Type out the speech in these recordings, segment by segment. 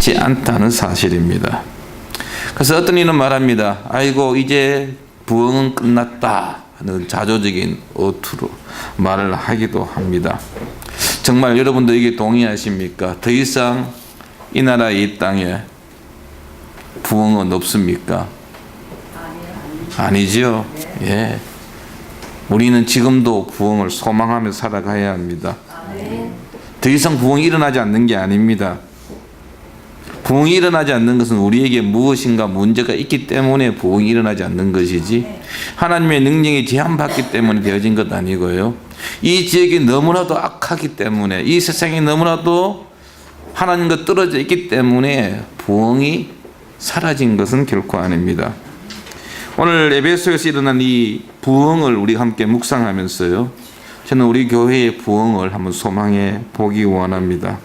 쉽지 않다는 사실입니다. 그래서 어떤 이는 말합니다. 아이고 이제 부흥은 끝났다 하는 자조적인 어투로 말을 하기도 합니다. 정말 여러분도 이게 동의하십니까? 더 이상 이 나라 이 땅에 부흥은 없습니까? 아니죠. 예. 우리는 지금도 부흥을 소망하며 살아가야 합니다. 더 이상 부흥이 일어나지 않는 게 아닙니다. 부흥이 일어나지 않는 것은 우리에게 무엇인가 문제가 있기 때문에 부흥이 일어나지 않는 것이지 하나님의 능력이 제한받기 때문에 되어진 것 아니고요. 이 지역이 너무나도 악하기 때문에 이 세상이 너무나도 하나님과 떨어져 있기 때문에 부흥이 사라진 것은 결코 아닙니다. 오늘 에베소에서 일어난 이 부흥을 우리 함께 묵상하면서요. 저는 우리 교회의 부흥을 한번 소망해 보기 원합니다.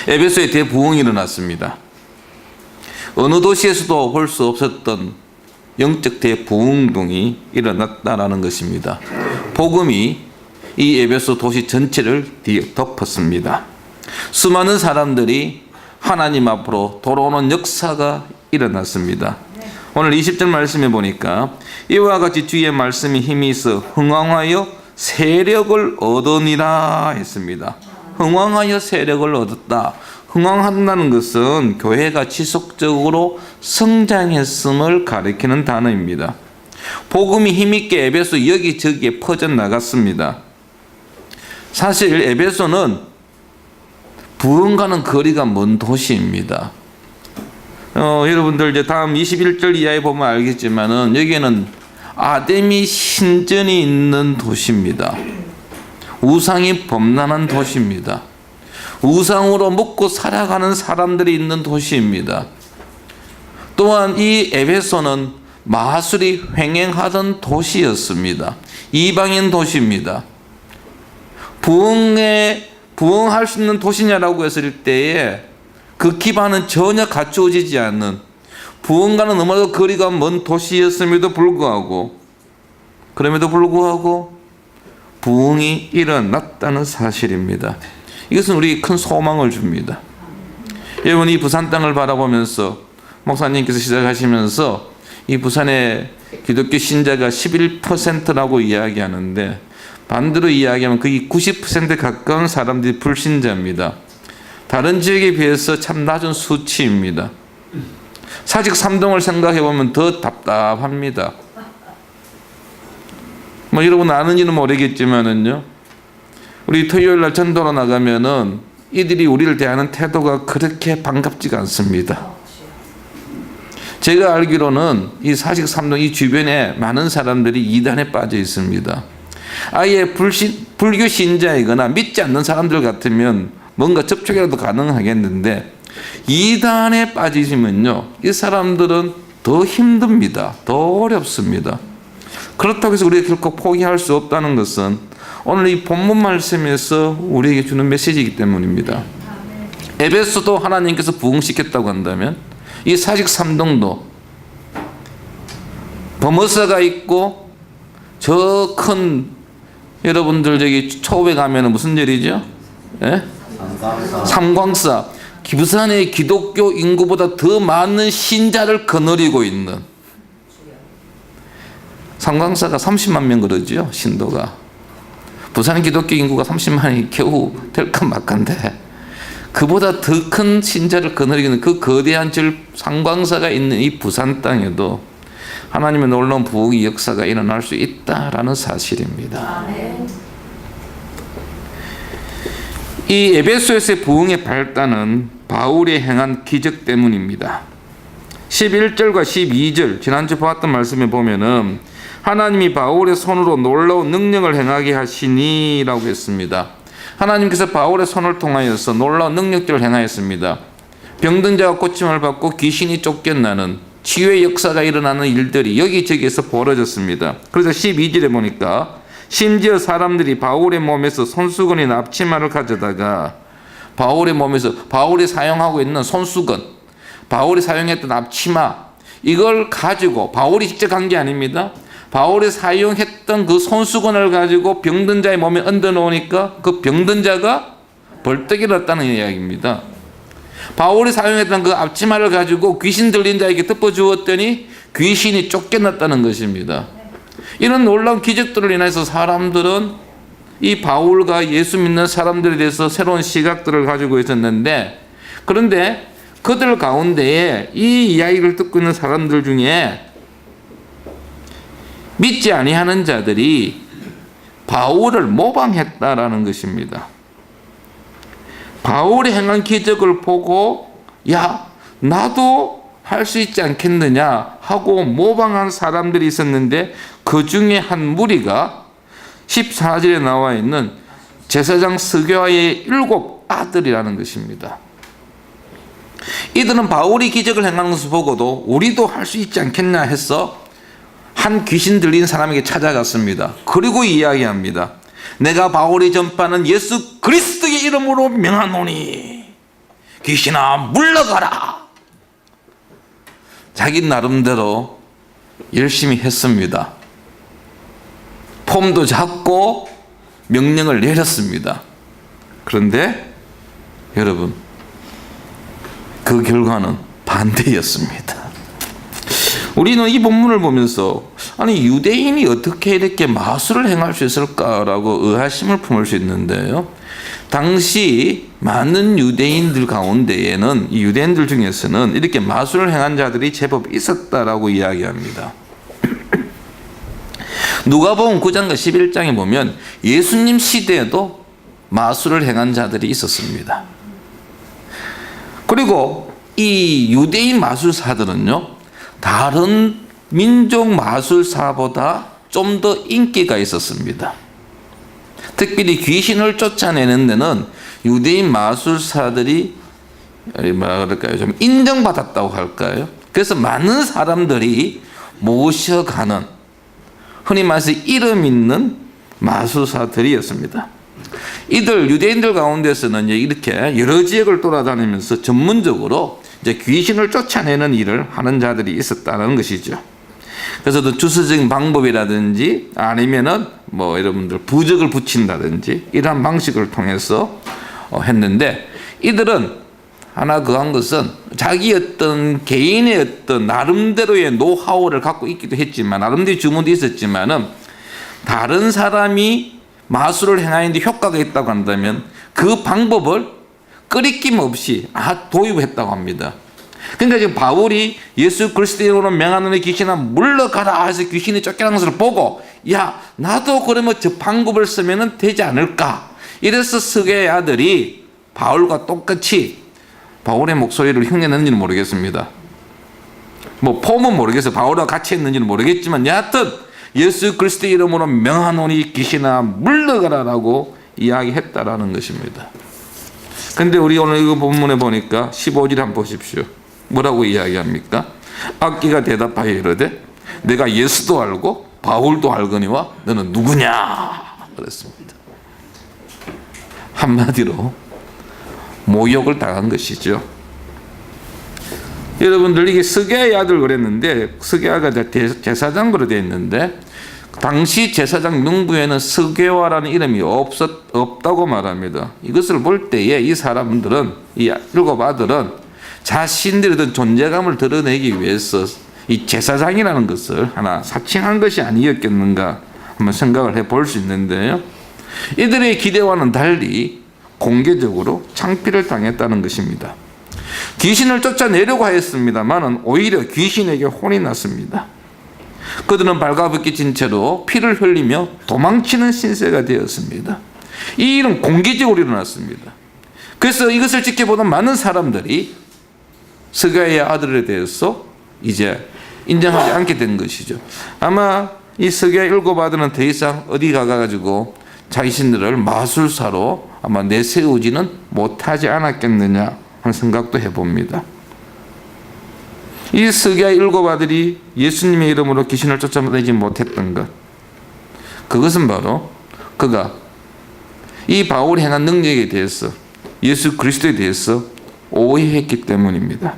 에베소에 대부흥이 일어났습니다. 어느 도시에서도 볼 수 없었던 영적 대부흥동이 일어났다라는 것입니다. 복음이 이 에베소 도시 전체를 덮었습니다. 수많은 사람들이 하나님 앞으로 돌아오는 역사가 일어났습니다. 오늘 20절 말씀에 보니까 이와 같이 주의 말씀이 힘이 있어 흥왕하여 세력을 얻으니라 했습니다. 흥왕하여 세력을 얻었다. 흥왕한다는 것은 교회가 지속적으로 성장했음을 가리키는 단어입니다. 복음이 힘있게 에베소 여기저기에 퍼져나갔습니다. 사실 에베소는 부흥과는 거리가 먼 도시입니다. 여러분들 이제 다음 21절 이하에 보면 알겠지만은 여기에는 아데미 신전이 있는 도시입니다. 우상이 범람한 도시입니다. 우상으로 먹고 살아가는 사람들이 있는 도시입니다. 또한 이 에베소는 마술이 횡행하던 도시였습니다. 이방인 도시입니다. 부흥할 수 있는 도시냐라고 했을 때에 그 기반은 전혀 갖추어지지 않는 부흥과는 너무나도 거리가 먼 도시였음에도 불구하고 부흥이 일어났다는 사실입니다. 이것은 우리에게 큰 소망을 줍니다. 여러분 이 부산 땅을 바라보면서 목사님께서 시작하시면서 이 부산의 기독교 신자가 11%라고 이야기하는데 반대로 이야기하면 거의 90% 가까운 사람들이 불신자입니다. 다른 지역에 비해서 참 낮은 수치입니다. 사직 3동을 생각해 보면 더 답답합니다. 여러분 아는지는 모르겠지만은요. 우리 토요일 날 전도로 나가면은 이들이 우리를 대하는 태도가 그렇게 반갑지가 않습니다. 제가 알기로는 이 사직 3동 이 주변에 많은 사람들이 이단에 빠져 있습니다. 아예 불교 신자이거나 믿지 않는 사람들 같으면 뭔가 접촉이라도 가능하겠는데 이단에 빠지시면요. 이 사람들은 더 힘듭니다. 더 어렵습니다. 그렇다고 해서 우리가 결코 포기할 수 없다는 것은 오늘 이 본문 말씀에서 우리에게 주는 메시지이기 때문입니다. 에베소도 하나님께서 부흥시켰다고 한다면 이 사직 3동도 버머사가 있고 저 큰 여러분들 저기 초읍에 가면은 무슨 절이죠? 예? 삼광사. 부산의 기독교 인구보다 더 많은 신자를 거느리고 있는 삼광사가 30만 명 그러죠. 신도가. 부산 기독교 인구가 30만이 겨우 될까 말까인데 그보다 더 큰 신자를 거느리는 그 거대한 절 삼광사가 있는 이 부산 땅에도 하나님의 놀라운 부흥의 역사가 일어날 수 있다라는 사실입니다. 이 에베소에서의 부흥의 발단은 바울이 행한 기적 때문입니다. 11절과 12절 지난주 보았던 말씀에 보면은 하나님이 바울의 손으로 놀라운 능력을 행하게 하시니 라고 했습니다. 하나님께서 바울의 손을 통하여서 놀라운 능력들을 행하였습니다. 병든 자가 고침을 받고 귀신이 쫓겨나는 치유의 역사가 일어나는 일들이 여기저기에서 벌어졌습니다. 그래서 12절에 보니까 심지어 사람들이 바울의 몸에서 손수건이나 앞치마를 가져다가 바울의 몸에서 바울이 사용하고 있는 손수건, 바울이 사용했던 앞치마 이걸 가지고 바울이 직접 한 게 아닙니다. 바울이 사용했던 그 손수건을 가지고 병든 자의 몸에 얹어 놓으니까 그 병든 자가 벌떡 일어났다는 이야기입니다. 바울이 사용했던 그 앞치마를 가지고 귀신 들린 자에게 덮어주었더니 귀신이 쫓겨났다는 것입니다. 이런 놀라운 기적들을 인해서 사람들은 이 바울과 예수 믿는 사람들에 대해서 새로운 시각들을 가지고 있었는데, 그런데 그들 가운데에 이 이야기를 듣고 있는 사람들 중에 믿지 아니하는 자들이 바울을 모방했다라는 것입니다. 바울이 행한 기적을 보고 야, 나도 할 수 있지 않겠느냐 하고 모방한 사람들이 있었는데, 그 중에 한 무리가 14절에 나와 있는 제사장 스게와의 7 아들이라는 것입니다. 이들은 바울이 기적을 행하는 것을 보고도 우리도 할 수 있지 않겠냐 해서 한 귀신 들린 사람에게 찾아갔습니다. 그리고 이야기합니다. 내가 바울이 전파하는 예수 그리스도의 이름으로 명하노니 귀신아 물러가라. 자기 나름대로 열심히 했습니다. 폼도 잡고 명령을 내렸습니다. 그런데 여러분, 그 결과는 반대였습니다. 우리는 이 본문을 보면서 아니 유대인이 어떻게 이렇게 마술을 행할 수 있을까라고 의아심을 품을 수 있는데요. 당시 많은 유대인들 가운데에는, 이 유대인들 중에서는 이렇게 마술을 행한 자들이 제법 있었다라고 이야기합니다. 누가복음 9장과 11장에 보면 예수님 시대에도 마술을 행한 자들이 있었습니다. 그리고 이 유대인 마술사들은요, 다른 민족 마술사보다 좀 더 인기가 있었습니다. 특별히 귀신을 쫓아내는 데는 유대인 마술사들이 뭐라 그럴까요? 좀 인정받았다고 할까요? 그래서 많은 사람들이 모셔가는, 흔히 말해서 이름 있는 마술사들이었습니다. 이들 유대인들 가운데서는 이렇게 여러 지역을 돌아다니면서 전문적으로 이제 귀신을 쫓아내는 일을 하는 자들이 있었다는 것이죠. 그래서 주술적인 방법이라든지 아니면은 뭐 여러분들 부적을 붙인다든지 이러한 방식을 통해서 했는데, 이들은 하나 그한 것은 자기 어떤 개인의 어떤 나름대로의 노하우를 갖고 있기도 했지만, 나름대로 주문도 있었지만은 다른 사람이 마술을 행하는데 효과가 있다고 한다면 그 방법을 끄리낌 없이 도입했다고 합니다. 그러니까 지금 바울이 예수 그리스도의 이름으로 명하노니 귀신아 물러가라 해서 귀신이 쫓겨나는 것을 보고 야, 나도 그러면 저 방법을 쓰면 되지 않을까, 이래서 스게의 아들이 바울과 똑같이 바울의 목소리를 흉내냈는지는 모르겠습니다. 뭐 폼은 모르겠어요. 바울과 같이 했는지는 모르겠지만 여하튼 예수 그리스도의 이름으로 명하노니 귀신아 물러가라라고 이야기했다라는 것입니다. 근데 우리 오늘 이거 본문에 보니까 15절 한번 보십시오. 뭐라고 이야기합니까? 악기가 대답하여 이르되 내가 예수도 알고 바울도 알거니와 너는 누구냐 그랬습니다. 한마디로 모욕을 당한 것이죠. 여러분들, 이게 스게의 아들 그랬는데 스게아가 제사장으로 되어 있는데, 당시 제사장 명부에는 스게와라는 이름이 없다고 말합니다. 이것을 볼 때에 이 사람들은, 이 7 아들은 자신들의 어떤 존재감을 드러내기 위해서 이 제사장이라는 것을 하나 사칭한 것이 아니었겠는가 한번 생각을 해볼 수 있는데요. 이들의 기대와는 달리 공개적으로 창피를 당했다는 것입니다. 귀신을 쫓아내려고 하였습니다만 오히려 귀신에게 혼이 났습니다. 그들은 발가벗겨진 채로 피를 흘리며 도망치는 신세가 되었습니다. 이 일은 공개적으로 일어났습니다. 그래서 이것을 지켜보던 많은 사람들이 스가의 아들에 대해서 이제 인정하지 않게 된 것이죠. 아마 이 스가의 7 아들은 더 이상 어디 가가지고 자신들을 마술사로 아마 내세우지는 못하지 않았겠느냐 하는 생각도 해봅니다. 이 스가의 7 아들이 예수님의 이름으로 귀신을 쫓아내지 못했던 것, 그것은 바로 그가 이 바울이 행한 능력에 대해서, 예수 그리스도에 대해서 오해했기 때문입니다.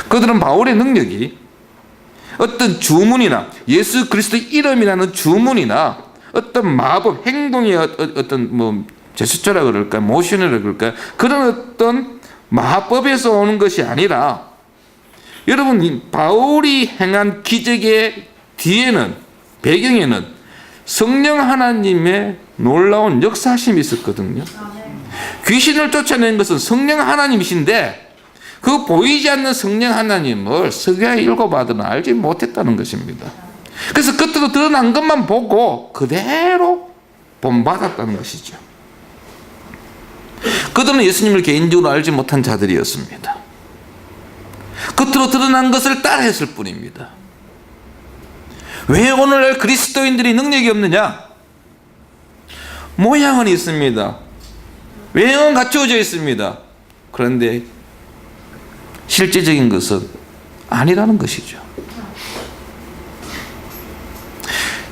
그들은 바울의 능력이 어떤 주문이나 예수 그리스도의 이름이라는 주문이나 어떤 마법, 행동의 어떤 제스처라 그럴까요? 모션이라 그럴까요? 그런 어떤 마법에서 오는 것이 아니라, 여러분, 바울이 행한 기적의 뒤에는, 배경에는 성령 하나님의 놀라운 역사심이 있었거든요. 귀신을 쫓아낸 것은 성령 하나님이신데 그 보이지 않는 성령 하나님을 스가랴 7아들은 알지 못했다는 것입니다. 그래서 겉으로 드러난 것만 보고 그대로 본받았다는 것이죠. 그들은 예수님을 개인적으로 알지 못한 자들이었습니다. 겉으로 드러난 것을 따라했을 뿐입니다. 왜 오늘날 그리스도인들이 능력이 없느냐? 모양은 있습니다. 외형은 갖추어져 있습니다. 그런데 실제적인 것은 아니라는 것이죠.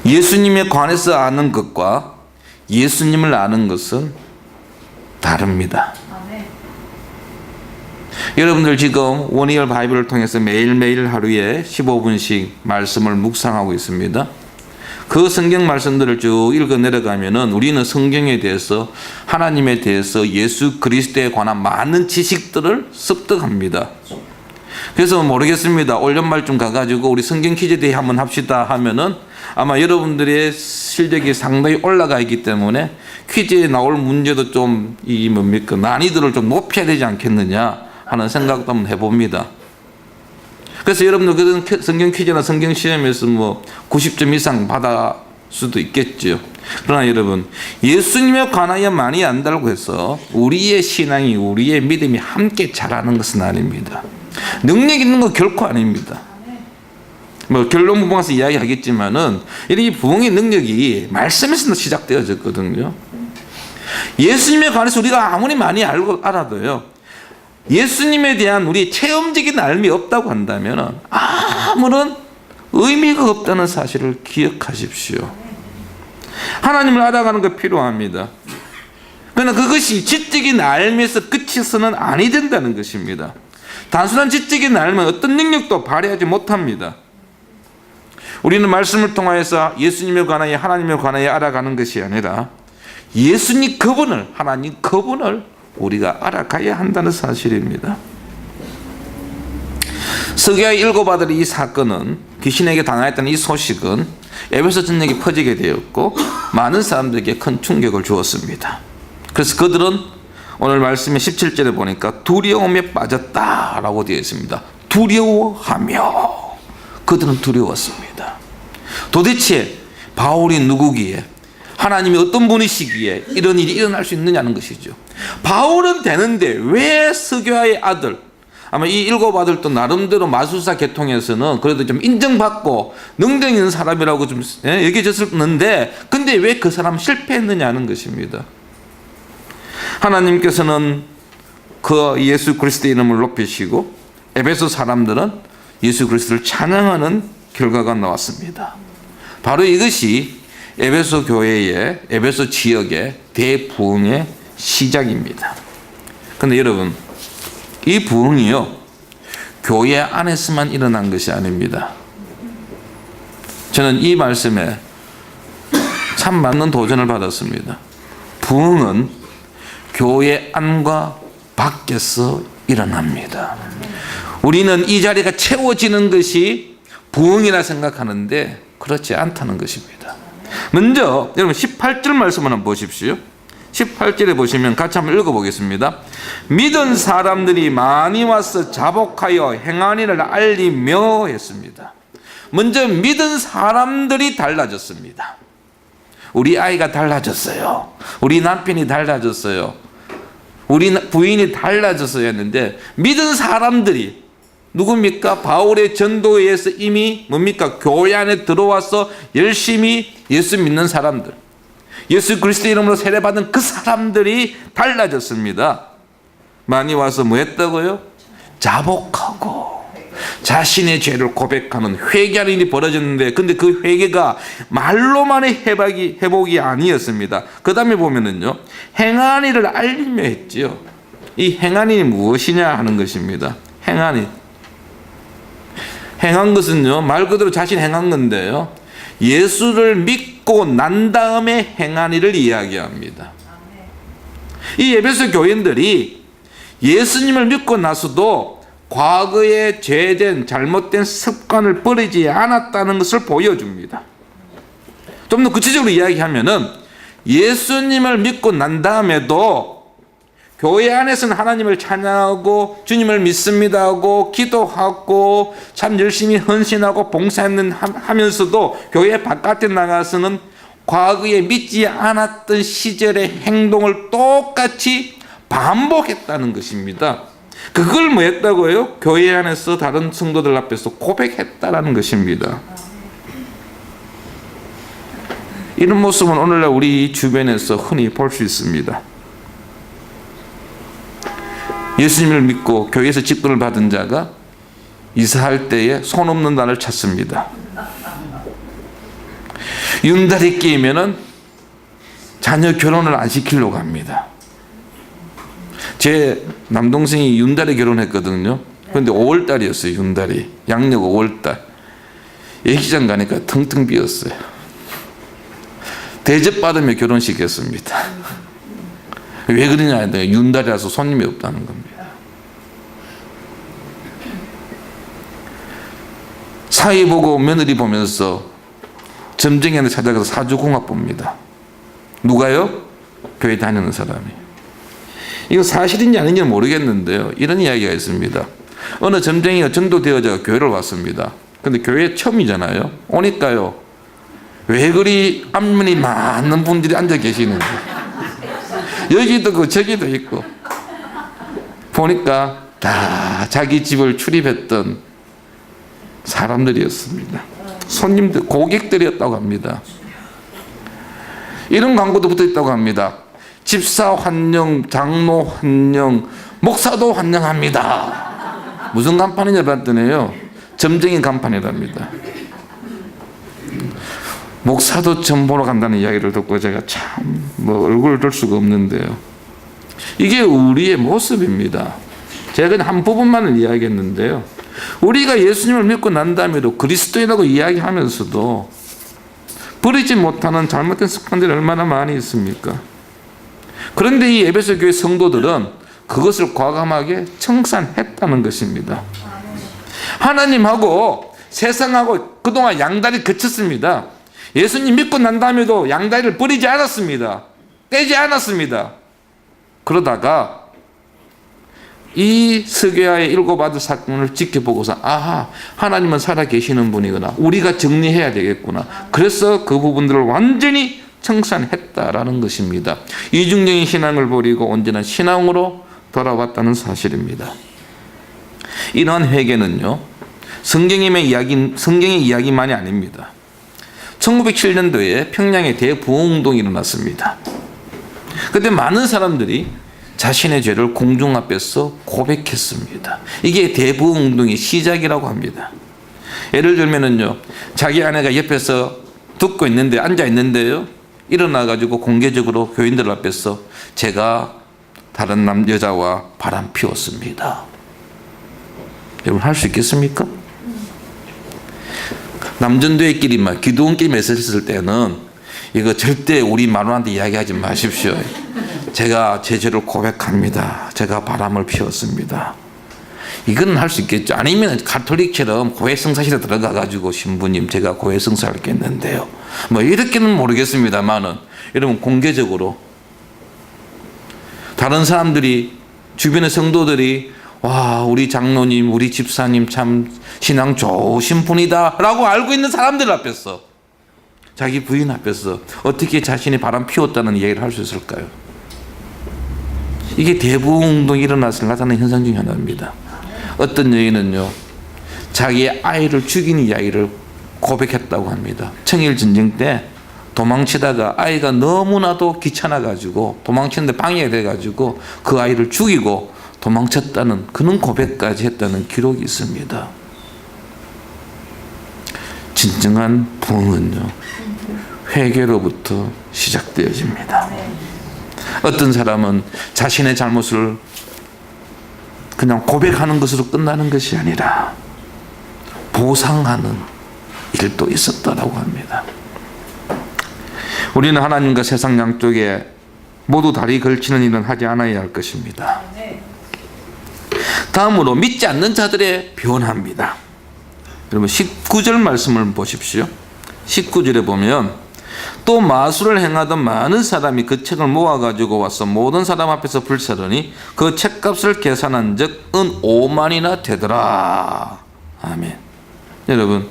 예수님에 관해서 아는 것과 예수님을 아는 것은 다릅니다. 여러분들 지금 원이얼 바이블을 통해서 매일매일 하루에 15분씩 말씀을 묵상하고 있습니다. 그 성경 말씀들을 쭉 읽어 내려가면은 우리는 성경에 대해서, 하나님에 대해서, 예수 그리스도에 관한 많은 지식들을 습득합니다. 그래서 모르겠습니다. 올 연말쯤 가가지고 우리 성경 퀴즈 대회 한번 합시다 하면은 아마 여러분들의 실력이 상당히 올라가 있기 때문에 퀴즈에 나올 문제도 좀 난이도를 좀 높여야 되지 않겠느냐 하는 생각도 한번 해봅니다. 그래서 여러분들 그런 성경 퀴즈나 성경 시험에서 90점 이상 받을 수도 있겠죠. 그러나 여러분, 예수님에 관하여 많이 안다고 해서 우리의 신앙이, 우리의 믿음이 함께 자라는 것은 아닙니다. 능력 있는 건 결코 아닙니다. 결론 부분에서 이야기하겠지만은 이 부흥의 능력이 말씀에서 시작되어졌거든요. 예수님에 관해서 우리가 아무리 많이 알아도요, 예수님에 대한 우리 체험적인 알미 없다고 한다면 아무런 의미가 없다는 사실을 기억하십시오. 하나님을 알아가는 거 필요합니다. 그러나 그것이 지적인 알미에서 끝이서는 아니 된다는 것입니다. 단순한 지적인 알면 어떤 능력도 발휘하지 못합니다. 우리는 말씀을 통하여서 예수님에 관하여, 하나님에 관하여 알아가는 것이 아니라 예수님 그분을, 하나님 그분을 우리가 알아가야 한다는 사실입니다. 스가랴 7아들의 이 사건은, 귀신에게 당하였다는 이 소식은 에베소 전역에 퍼지게 되었고 많은 사람들에게 큰 충격을 주었습니다. 그래서 그들은 오늘 말씀의 17절에 보니까 두려움에 빠졌다라고 되어 있습니다. 두려워하며 그들은 두려웠습니다. 도대체 바울이 누구기에, 하나님이 어떤 분이시기에 이런 일이 일어날 수 있느냐는 것이죠. 바울은 되는데 왜 스가랴의 아들, 아마 이 7아들도 나름대로 마술사 계통에서는 그래도 좀 인정받고 능력 있는 사람이라고 좀 여겨졌었는데, 근데 왜 그 사람 실패했느냐는 것입니다. 하나님께서는 그 예수 그리스도의 이름을 높이시고 에베소 사람들은 예수 그리스도를 찬양하는 결과가 나왔습니다. 바로 이것이 에베소 교회의, 에베소 지역의 대부흥의 시작입니다. 그런데 여러분, 이 부흥이요, 교회 안에서만 일어난 것이 아닙니다. 저는 이 말씀에 참 맞는 도전을 받았습니다. 부흥은 교회 안과 밖에서 일어납니다. 우리는 이 자리가 채워지는 것이 부흥이라 생각하는데 그렇지 않다는 것입니다. 먼저 여러분 18절 말씀을 한번 보십시오. 18절에 보시면 같이 한번 읽어보겠습니다. 믿은 사람들이 많이 와서 자복하여 행하니를 알리며 했습니다. 먼저 믿은 사람들이 달라졌습니다. 우리 아이가 달라졌어요. 우리 남편이 달라졌어요. 우리 부인이 달라졌어야 했는데, 믿은 사람들이 누굽니까? 바울의 전도에 의해서 이미 뭡니까? 교회 안에 들어와서 열심히 예수 믿는 사람들, 예수 그리스도 이름으로 세례받은 그 사람들이 달라졌습니다. 많이 와서 뭐 했다고요? 자복하고 자신의 죄를 고백하는, 회개하는 일이 벌어졌는데, 근데 그 회개가 말로만의 회복이 아니었습니다. 그 다음에 보면은요, 행한 일을 알리며 했지요. 이 행한 일이 무엇이냐 하는 것입니다. 행한 일, 행한 것은요, 말 그대로 자신 행한 건데요, 예수를 믿고 난 다음에 행한 일을 이야기합니다. 이 에베소 교인들이 예수님을 믿고 나서도 과거의 죄된 잘못된 습관을 버리지 않았다는 것을 보여줍니다. 좀 더 구체적으로 이야기하면은 예수님을 믿고 난 다음에도 교회 안에서는 하나님을 찬양하고 주님을 믿습니다 하고 기도하고 참 열심히 헌신하고 봉사하면서도 교회 바깥에 나가서는 과거에 믿지 않았던 시절의 행동을 똑같이 반복했다는 것입니다. 그걸 뭐 했다고요? 교회 안에서 다른 성도들 앞에서 고백했다라는 것입니다. 이런 모습은 오늘날 우리 주변에서 흔히 볼 수 있습니다. 예수님을 믿고 교회에서 직분을 받은 자가 이사할 때에 손 없는 날을 찾습니다. 윤달이 끼면은 자녀 결혼을 안 시키려고 합니다. 제 남동생이 윤달에 결혼했거든요. 그런데 5월달이었어요. 윤달이 양력 5월달. 예기장 가니까 텅텅 비었어요. 대접받으며 결혼시켰습니다. 왜 그러냐? 윤달이라서 손님이 없다는 겁니다. 사위 보고 며느리 보면서 점쟁이한테 찾아가서 사주궁합 봅니다. 누가요? 교회 다니는 사람이. 이거 사실인지 아닌지는 모르겠는데요. 이런 이야기가 있습니다. 어느 점쟁이가 전도되어져 교회를 왔습니다. 근데 교회 처음이잖아요. 오니까요, 왜 그리 안면이 많은 분들이 앉아 계시는지. 여기도 있고 저기도 있고. 보니까 다 자기 집을 출입했던 사람들이었습니다. 손님들, 고객들이었다고 합니다. 이런 광고도 붙어 있다고 합니다. 집사 환영, 장로 환영, 목사도 환영합니다. 무슨 간판이냐 봤더니요, 점쟁이 간판이랍니다. 목사도 점 보러 간다는 이야기를 듣고 제가 참 얼굴을 들 수가 없는데요. 이게 우리의 모습입니다. 제가 그냥 한 부분만을 이야기했는데요. 우리가 예수님을 믿고 난 다음에도 그리스도인이라고 이야기하면서도 버리지 못하는 잘못된 습관들이 얼마나 많이 있습니까? 그런데 이 에베소 교회 성도들은 그것을 과감하게 청산했다는 것입니다. 하나님하고 세상하고 그동안 양다리 그쳤습니다. 예수님 믿고 난 다음에도 양다리를 버리지 않았습니다. 떼지 않았습니다. 그러다가 이 스게아의 7 아들 사건을 지켜보고서 아하, 하나님은 살아계시는 분이구나, 우리가 정리해야 되겠구나. 그래서 그 부분들을 완전히 청산했다라는 것입니다. 이중적인 신앙을 버리고 온전한 신앙으로 돌아왔다는 사실입니다. 이러한 회개는요, 성경의 이야기만이 아닙니다. 1907년도에 평양에 대부흥운동이 일어났습니다. 그때 많은 사람들이 자신의 죄를 공중 앞에서 고백했습니다. 이게 대부흥운동의 시작이라고 합니다. 예를 들면은요, 자기 아내가 옆에서 듣고 있는데, 앉아 있는데요, 일어나가지고 공개적으로 교인들 앞에서 제가 다른 여자와 바람 피웠습니다. 여러분, 할 수 있겠습니까? 남전도회끼리 막 기도원끼리 맺었을 때는 이거 절대 우리 마누라한테 이야기하지 마십시오. 제가 제 죄를 고백합니다. 제가 바람을 피웠습니다. 이건 할 수 있겠죠. 아니면 가톨릭처럼 고해성사실에 들어가가지고 신부님 제가 고해성사하겠는데요. 뭐 이렇게는 모르겠습니다만은 여러분, 공개적으로 다른 사람들이, 주변의 성도들이 와, 우리 장로님, 우리 집사님 참 신앙 좋으신 분이다 라고 알고 있는 사람들 앞에서, 자기 부인 앞에서 어떻게 자신이 바람 피웠다는 얘기를 할 수 있을까요? 이게 대부흥운동이 일어나서 나타나는 현상 중에 하나입니다. 어떤 여인은요, 자기의 아이를 죽인 이야기를 고백했다고 합니다. 청일전쟁 때 도망치다가 아이가 너무나도 귀찮아가지고 도망치는데 방해가 돼가지고 그 아이를 죽이고 도망쳤다는 그런 고백까지 했다는 기록이 있습니다. 진정한 부흥은요, 회개로부터 시작되어집니다. 어떤 사람은 자신의 잘못을 그냥 고백하는 것으로 끝나는 것이 아니라 보상하는 일도 있었다라고 합니다. 우리는 하나님과 세상 양쪽에 모두 다리 걸치는 일은 하지 않아야 할 것입니다. 다음으로 믿지 않는 자들의 변화입니다. 여러분 19절 말씀을 보십시오. 19절에 보면 또 마술을 행하던 많은 사람이 그 책을 모아가지고 와서 모든 사람 앞에서 불사르니 그 책값을 계산한 즉 은 5만이나 되더라. 아멘. 여러분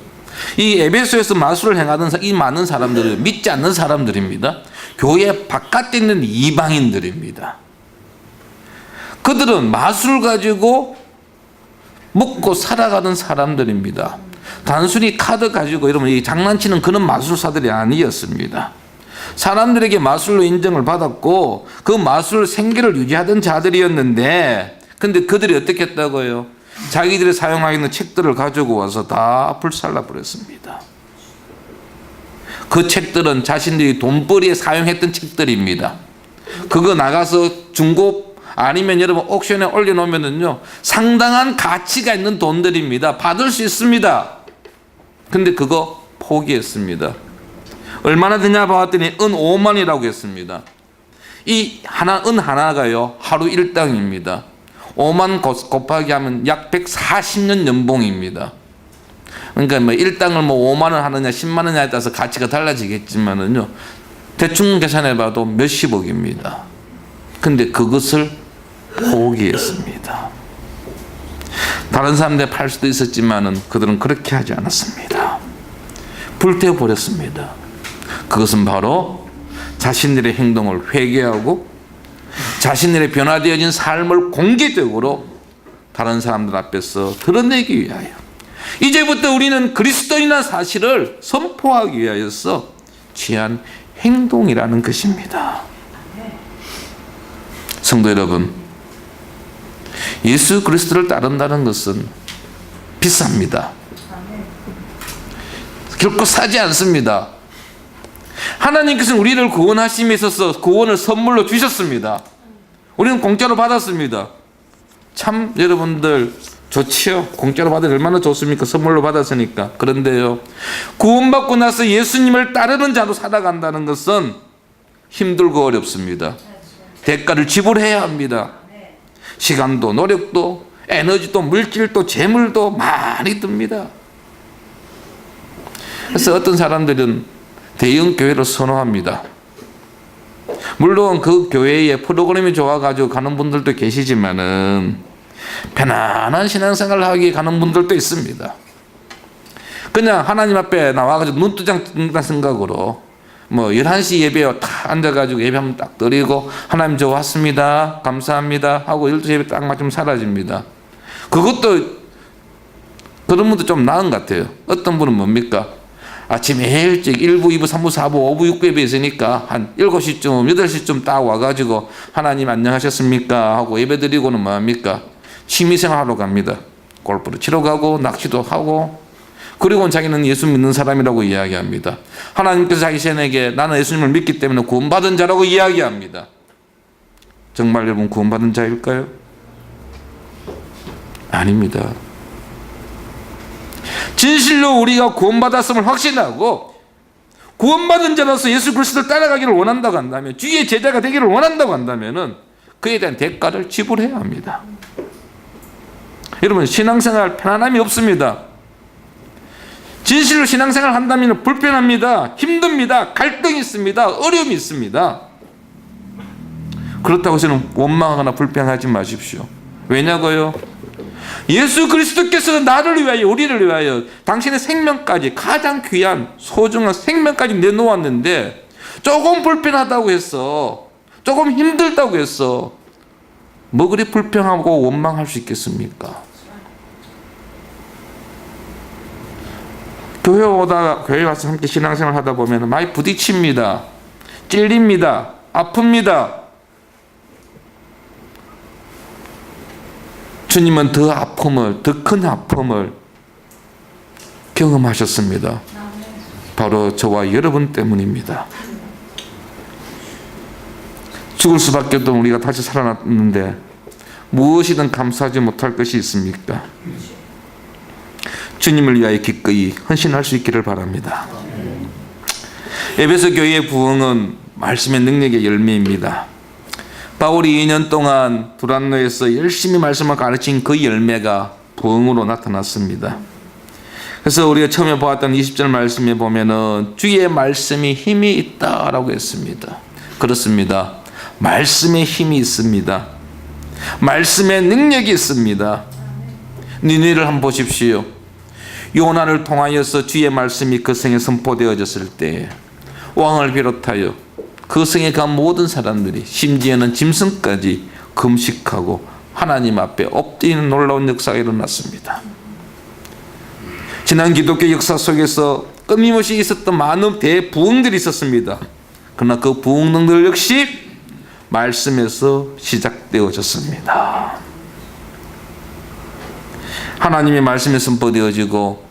이 에베소에서 마술을 행하던 이 많은 사람들은 믿지 않는 사람들입니다. 교회 바깥에 있는 이방인들입니다. 그들은 마술 가지고 먹고 살아가는 사람들입니다. 단순히 카드 가지고 여러분 장난치는 그런 마술사들이 아니었습니다. 사람들에게 마술로 인정을 받았고 그 마술 생계를 유지하던 자들이었는데 근데 그들이 어떻게 했다고요? 자기들이 사용하고 있는 책들을 가지고 와서 다 불살라 버렸습니다. 그 책들은 자신들이 돈벌이에 사용했던 책들입니다. 그거 나가서 중고 아니면 여러분 옥션에 올려놓으면은요 상당한 가치가 있는 돈들입니다. 받을 수 있습니다. 근데 그거 포기했습니다. 얼마나 되냐 봤더니 은 5만이라고 했습니다. 이 은 하나가요 하루 1당입니다. 5만 곱하기 하면 약 140년 연봉입니다. 그러니까 뭐 1당을 뭐 5만 원 하느냐 10만 원냐에 따라서 가치가 달라지겠지만은요 대충 계산해봐도 몇십억입니다. 근데 그것을 포기했습니다. 다른 사람들 팔 수도 있었지만은 그들은 그렇게 하지 않았습니다. 불태워버렸습니다. 그것은 바로 자신들의 행동을 회개하고 자신들의 변화되어진 삶을 공개적으로 다른 사람들 앞에서 드러내기 위하여 이제부터 우리는 그리스도인이라는 사실을 선포하기 위하여서 취한 행동이라는 것입니다. 성도 여러분, 예수 그리스도를 따른다는 것은 비쌉니다. 결코 사지 않습니다. 하나님께서는 우리를 구원하심에 있어서 구원을 선물로 주셨습니다. 우리는 공짜로 받았습니다. 참 여러분들 좋지요? 공짜로 받으면 얼마나 좋습니까? 선물로 받았으니까. 그런데요, 구원받고 나서 예수님을 따르는 자로 살아간다는 것은 힘들고 어렵습니다. 대가를 지불해야 합니다. 시간도 노력도 에너지도 물질도 재물도 많이 듭니다. 그래서 어떤 사람들은 대형 교회를 선호합니다. 물론 그 교회에 프로그램이 좋아가지고 가는 분들도 계시지만은 편안한 신앙생활을 하기 가는 분들도 있습니다. 그냥 하나님 앞에 나와가지고 눈두장 뜬다 생각으로 뭐 11시 예배에 딱 앉아가지고 예배 한번 딱 드리고 하나님 저 왔습니다 감사합니다 하고 12시 예배 딱 맞으면 사라집니다. 그것도 그런 분도 좀 나은 것 같아요. 어떤 분은 뭡니까? 아침에 일찍 1부, 2부, 3부, 4부, 5부, 6부 예배 있으니까 한 7시쯤, 8시쯤 딱 와가지고 하나님 안녕하셨습니까? 하고 예배 드리고는 뭐합니까? 취미생활 하러 갑니다. 골프를 치러 가고 낚시도 하고 그리고 자기는 예수 믿는 사람이라고 이야기합니다. 하나님께서 자기에게 나는 예수님을 믿기 때문에 구원받은 자라고 이야기합니다. 정말 여러분 구원받은 자일까요? 아닙니다. 진실로 우리가 구원받았음을 확신하고 구원받은 자로서 예수 그리스도를 따라가기를 원한다고 한다면, 주의 제자가 되기를 원한다고 한다면은 그에 대한 대가를 지불해야 합니다. 여러분 신앙생활 편안함이 없습니다. 진실로 신앙생활 한다면 불편합니다. 힘듭니다. 갈등이 있습니다. 어려움이 있습니다. 그렇다고 해서는 원망하거나 불평하지 마십시오. 왜냐고요? 예수 그리스도께서 나를 위하여 우리를 위하여 당신의 생명까지 가장 귀한 소중한 생명까지 내놓았는데 조금 불편하다고 해서 조금 힘들다고 해서 뭐 그리 불평하고 원망할 수 있겠습니까? 교회 와서 함께 신앙생활 하다 보면 많이 부딪힙니다. 찔립니다. 아픕니다. 주님은 더 큰 아픔을 경험하셨습니다. 바로 저와 여러분 때문입니다. 죽을 수밖에 없던 우리가 다시 살아났는데 무엇이든 감사하지 못할 것이 있습니까? 주님을 위하여 기꺼이 헌신할 수 있기를 바랍니다. 에베소 교회의 부흥은 말씀의 능력의 열매입니다. 바울이 2년 동안 두란노에서 열심히 말씀을 가르친 그 열매가 부흥으로 나타났습니다. 그래서 우리가 처음에 보았던 20절 말씀에 보면은 주의 말씀이 힘이 있다라고 했습니다. 그렇습니다. 말씀에 힘이 있습니다. 말씀에 능력이 있습니다. 니느웨를 한번 보십시오. 요나를 통하여서 주의 말씀이 그 성에 선포되어졌을 때 왕을 비롯하여 그 성에 간 모든 사람들이, 심지어는 짐승까지 금식하고 하나님 앞에 엎드리는 놀라운 역사가 일어났습니다. 지난 기독교 역사 속에서 끊임없이 있었던 많은 대부흥들이 있었습니다. 그러나 그 부흥들 역시 말씀에서 시작되어졌습니다. 하나님의 말씀이 선포되어지고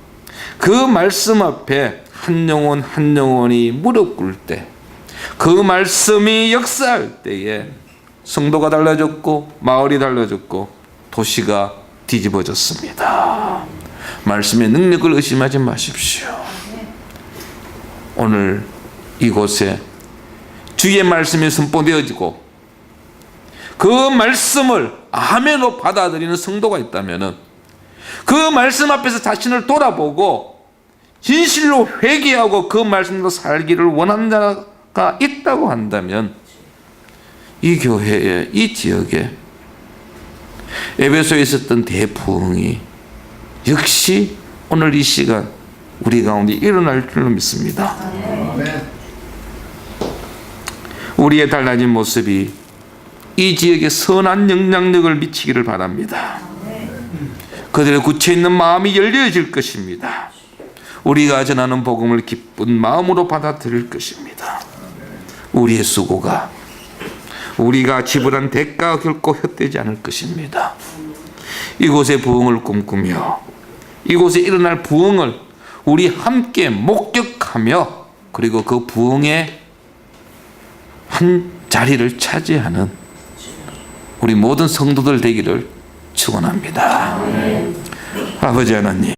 그 말씀 앞에 한 영혼 한 영혼이 무릎 꿇을 때, 그 말씀이 역사할 때에 성도가 달라졌고 마을이 달라졌고 도시가 뒤집어졌습니다. 말씀의 능력을 의심하지 마십시오. 오늘 이곳에 주의 말씀이 선포되어지고 그 말씀을 아멘으로 받아들이는 성도가 있다면, 그 말씀 앞에서 자신을 돌아보고 진실로 회개하고 그 말씀으로 살기를 원하는 자가 있다고 한다면, 이 교회에, 이 지역에 에베소에 있었던 대부흥이 역시 오늘 이 시간 우리 가운데 일어날 줄로 믿습니다. 우리의 달라진 모습이 이 지역에 선한 영향력을 미치기를 바랍니다. 그들의 굳혀 있는 마음이 열려질 것입니다. 우리가 전하는 복음을 기쁜 마음으로 받아들일 것입니다. 우리의 수고가, 우리가 지불한 대가가 결코 헛되지 않을 것입니다. 이곳의 부흥을 꿈꾸며 이곳에 일어날 부흥을 우리 함께 목격하며, 그리고 그 부흥의 한 자리를 차지하는 우리 모든 성도들 되기를 축원합니다. 아버지 하나님,